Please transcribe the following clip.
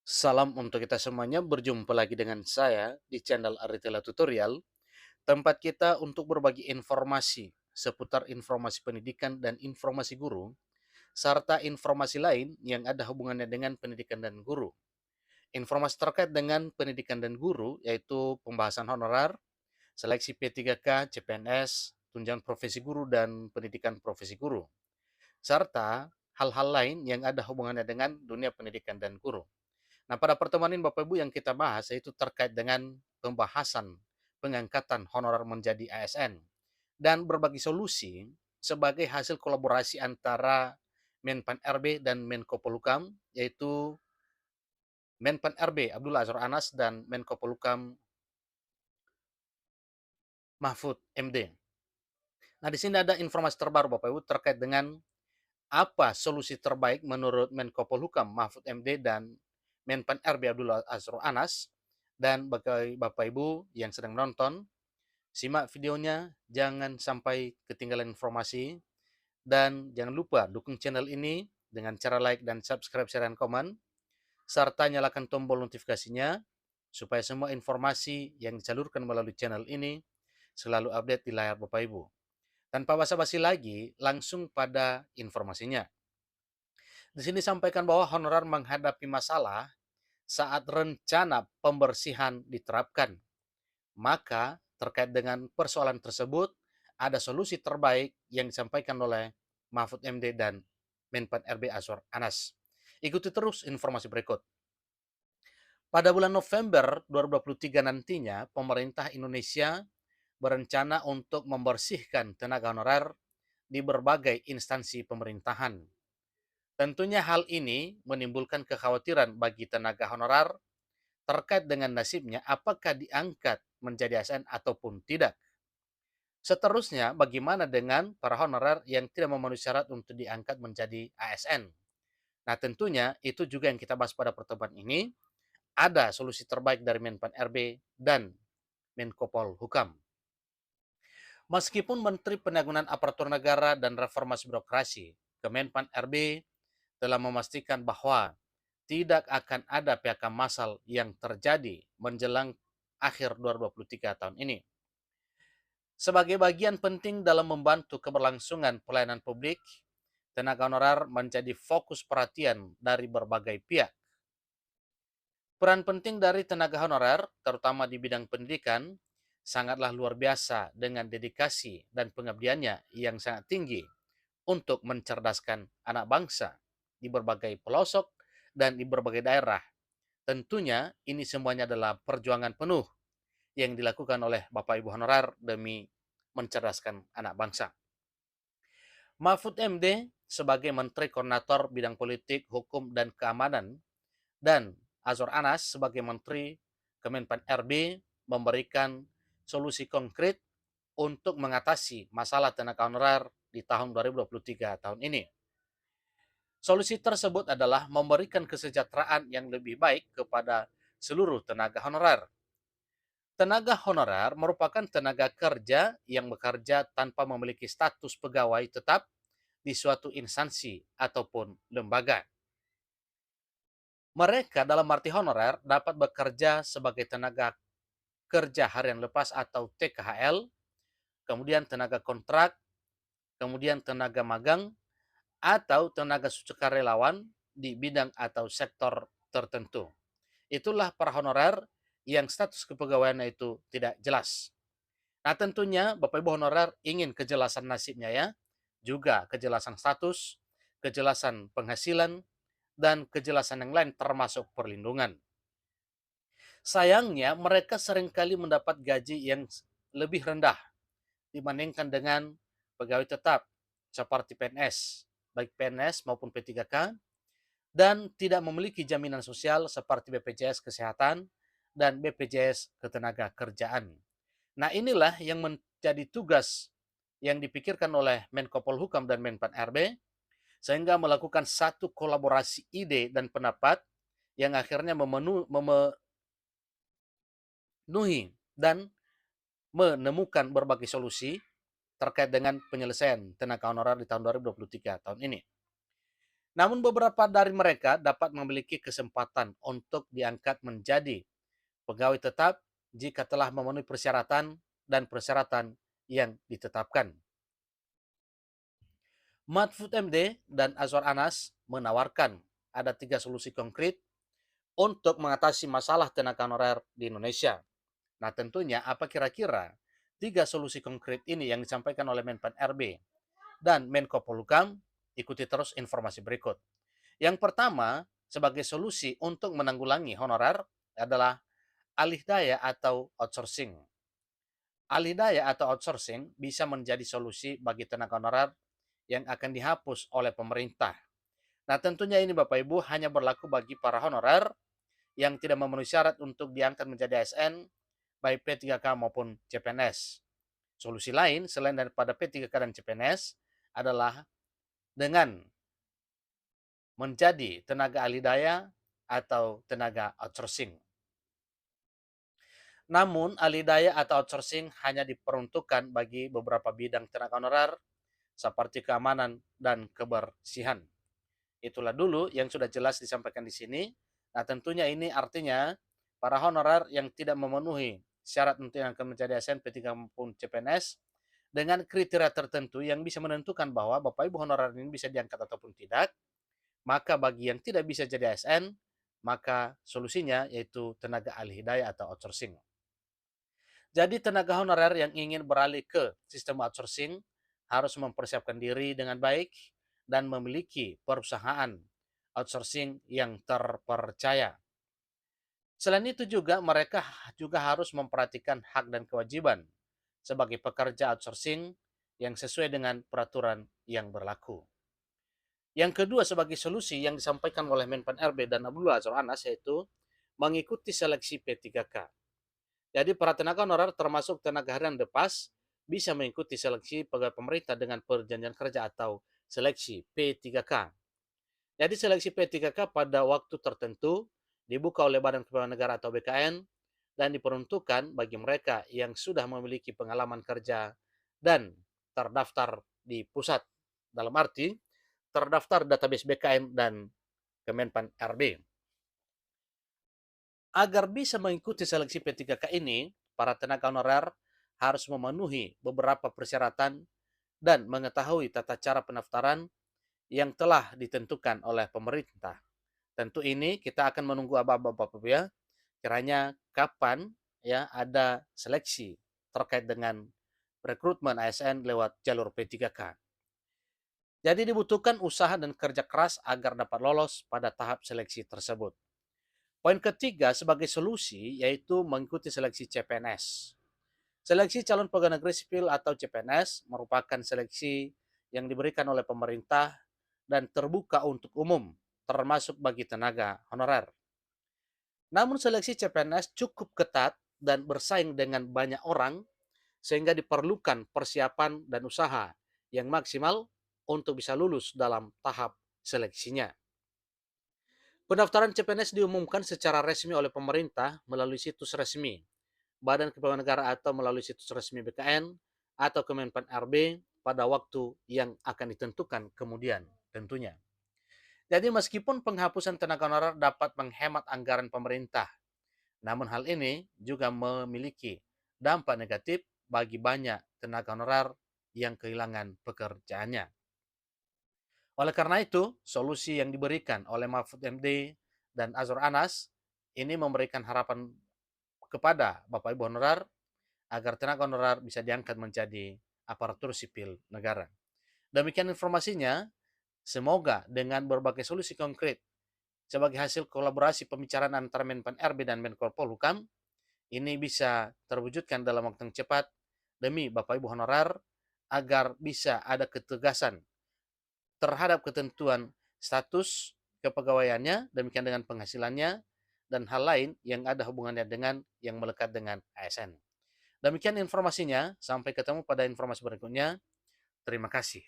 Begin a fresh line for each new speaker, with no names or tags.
Salam untuk kita semuanya, berjumpa lagi dengan saya di channel Aritela Tutorial, tempat kita untuk berbagi informasi seputar informasi pendidikan dan informasi guru, serta informasi lain yang ada hubungannya dengan pendidikan dan guru. Informasi terkait dengan pendidikan dan guru yaitu pembahasan honorar, seleksi P3K, CPNS, tunjangan profesi guru dan pendidikan profesi guru, serta hal-hal lain yang ada hubungannya dengan dunia pendidikan dan guru. Nah, pada pertemuan ini Bapak Ibu yang kita bahas yaitu terkait dengan pembahasan pengangkatan honorer menjadi ASN dan berbagi solusi sebagai hasil kolaborasi antara Menpan RB dan Menko Polhukam, yaitu Menpan RB Abdullah Azwar Anas dan Menko Polhukam Mahfud MD. Nah, di sini ada informasi terbaru Bapak Ibu terkait dengan apa solusi terbaik menurut Menko Polhukam Mahfud MD dan Menpan RB Abdullah Azwar Anas. Dan bagi Bapak Ibu yang sedang menonton, simak videonya, jangan sampai ketinggalan informasi, dan jangan lupa dukung channel ini dengan cara like dan subscribe, share, dan komen, serta nyalakan tombol notifikasinya, supaya semua informasi yang disalurkan melalui channel ini selalu update di layar Bapak Ibu. Tanpa basa-basi lagi, langsung pada informasinya. Di sini disampaikan bahwa honorer menghadapi masalah saat rencana pembersihan diterapkan. Maka terkait dengan persoalan tersebut, ada solusi terbaik yang disampaikan oleh Mahfud MD dan Menpan RB Azwar Anas. Ikuti terus informasi berikut. Pada bulan November 2023 nantinya, pemerintah Indonesia berencana untuk membersihkan tenaga honorer di berbagai instansi pemerintahan. Tentunya hal ini menimbulkan kekhawatiran bagi tenaga honorer terkait dengan nasibnya apakah diangkat menjadi ASN ataupun tidak. Seterusnya, bagaimana dengan para honorer yang tidak memenuhi syarat untuk diangkat menjadi ASN? Nah, tentunya itu juga yang kita bahas pada pertemuan ini. Ada solusi terbaik dari Menpan RB dan Menko Polhukam. Meskipun Menteri Penanggulangan Aparatur Negara dan Reformasi Birokrasi, Kemenpan RB telah memastikan bahwa tidak akan ada PHK massal yang terjadi menjelang akhir 2023 tahun ini. Sebagai bagian penting dalam membantu keberlangsungan pelayanan publik, tenaga honorer menjadi fokus perhatian dari berbagai pihak. Peran penting dari tenaga honorer, terutama di bidang pendidikan, sangatlah luar biasa dengan dedikasi dan pengabdiannya yang sangat tinggi untuk mencerdaskan anak bangsa di berbagai pelosok dan di berbagai daerah. Tentunya ini semuanya adalah perjuangan penuh yang dilakukan oleh Bapak Ibu honorer demi mencerdaskan anak bangsa. Mahfud MD sebagai Menteri Koordinator Bidang Politik, Hukum, dan Keamanan, dan Azwar Anas sebagai Menteri Kemenpan RB memberikan solusi konkret untuk mengatasi masalah tenaga honorer di tahun 2023 tahun ini. Solusi tersebut adalah memberikan kesejahteraan yang lebih baik kepada seluruh tenaga honorer. Tenaga honorer merupakan tenaga kerja yang bekerja tanpa memiliki status pegawai tetap di suatu instansi ataupun lembaga. Mereka dalam arti honorer dapat bekerja sebagai tenaga kerja harian lepas atau TKHL, kemudian tenaga kontrak, kemudian tenaga magang, atau tenaga sukarelawan di bidang atau sektor tertentu. Itulah para honorer yang status kepegawaiannya itu tidak jelas. Nah, tentunya Bapak Ibu honorer ingin kejelasan nasibnya ya, juga kejelasan status, kejelasan penghasilan, dan kejelasan yang lain termasuk perlindungan. Sayangnya mereka seringkali mendapat gaji yang lebih rendah dibandingkan dengan pegawai tetap seperti PNS, baik PNS maupun P3K, dan tidak memiliki jaminan sosial seperti BPJS Kesehatan dan BPJS Ketenagakerjaan. Nah, inilah yang menjadi tugas yang dipikirkan oleh Menko Polhukam dan Menpan RB, sehingga melakukan satu kolaborasi ide dan pendapat yang akhirnya memenuhi dan menemukan berbagai solusi terkait dengan penyelesaian tenaga honorer di tahun 2023 tahun ini. Namun beberapa dari mereka dapat memiliki kesempatan untuk diangkat menjadi pegawai tetap jika telah memenuhi persyaratan dan persyaratan yang ditetapkan. Mahfud MD dan Azwar Anas menawarkan ada 3 solusi konkret untuk mengatasi masalah tenaga honorer di Indonesia. Nah, tentunya apa kira-kira 3 solusi konkret ini yang disampaikan oleh Menpan RB dan Menko Polhukam? Ikuti terus informasi berikut. Yang pertama, sebagai solusi untuk menanggulangi honorer adalah alih daya atau outsourcing. Alih daya atau outsourcing bisa menjadi solusi bagi tenaga honorer yang akan dihapus oleh pemerintah. Nah, tentunya ini Bapak Ibu hanya berlaku bagi para honorer yang tidak memenuhi syarat untuk diangkat menjadi ASN, baik P3K maupun CPNS. Solusi lain selain daripada P3K dan CPNS adalah dengan menjadi tenaga ahli daya atau tenaga outsourcing. Namun, ahli daya atau outsourcing hanya diperuntukkan bagi beberapa bidang tenaga honorer seperti keamanan dan kebersihan. Itulah dulu yang sudah jelas disampaikan di sini. Nah, tentunya ini artinya para honorer yang tidak memenuhi syarat untuk yang akan menjadi ASN, P3 maupun CPNS dengan kriteria tertentu yang bisa menentukan bahwa Bapak Ibu honorer ini bisa diangkat ataupun tidak, maka bagi yang tidak bisa jadi ASN, maka solusinya yaitu tenaga alih daya atau outsourcing. Jadi tenaga honorer yang ingin beralih ke sistem outsourcing harus mempersiapkan diri dengan baik dan memiliki perusahaan outsourcing yang terpercaya. Selain itu juga mereka juga harus memperhatikan hak dan kewajiban sebagai pekerja outsourcing yang sesuai dengan peraturan yang berlaku. Yang kedua sebagai solusi yang disampaikan oleh Menpan RB dan Abdullah Azwar Anas yaitu mengikuti seleksi P3K. Jadi para tenaga honorer termasuk tenaga harian lepas bisa mengikuti seleksi pegawai pemerintah dengan perjanjian kerja atau seleksi P3K. Jadi seleksi P3K pada waktu tertentu dibuka oleh Badan Kepegawaian Negara atau BKN dan diperuntukkan bagi mereka yang sudah memiliki pengalaman kerja dan terdaftar di pusat. Dalam arti terdaftar database BKN dan Kemenpan RB. Agar bisa mengikuti seleksi P3K ini, para tenaga honorer harus memenuhi beberapa persyaratan dan mengetahui tata cara pendaftaran yang telah ditentukan oleh pemerintah. Tentu ini kita akan menunggu Bapak-Bapak ya, kiranya kapan ya ada seleksi terkait dengan rekrutmen ASN lewat jalur P3K. Jadi dibutuhkan usaha dan kerja keras agar dapat lolos pada tahap seleksi tersebut. Poin ketiga sebagai solusi yaitu mengikuti seleksi CPNS. Seleksi calon pegawai negeri sipil atau CPNS merupakan seleksi yang diberikan oleh pemerintah dan terbuka untuk umum, termasuk bagi tenaga honorer. Namun seleksi CPNS cukup ketat dan bersaing dengan banyak orang sehingga diperlukan persiapan dan usaha yang maksimal untuk bisa lulus dalam tahap seleksinya. Pendaftaran CPNS diumumkan secara resmi oleh pemerintah melalui situs resmi Badan Kepegawaian Negara atau melalui situs resmi BKN atau Kemenpan RB pada waktu yang akan ditentukan kemudian tentunya. Jadi meskipun penghapusan tenaga honorer dapat menghemat anggaran pemerintah, namun hal ini juga memiliki dampak negatif bagi banyak tenaga honorer yang kehilangan pekerjaannya. Oleh karena itu, solusi yang diberikan oleh Mahfud MD dan Azwar Anas ini memberikan harapan kepada Bapak Ibu honorer agar tenaga honorer bisa diangkat menjadi aparatur sipil negara. Demikian informasinya, semoga dengan berbagai solusi konkret sebagai hasil kolaborasi pembicaraan antara Menpan RB dan Menko Polhukam, ini bisa terwujudkan dalam waktu yang cepat demi Bapak Ibu honorer agar bisa ada ketegasan terhadap ketentuan status kepegawaiannya, demikian dengan penghasilannya, dan hal lain yang ada hubungannya dengan yang melekat dengan ASN. Demikian informasinya, sampai ketemu pada informasi berikutnya. Terima kasih.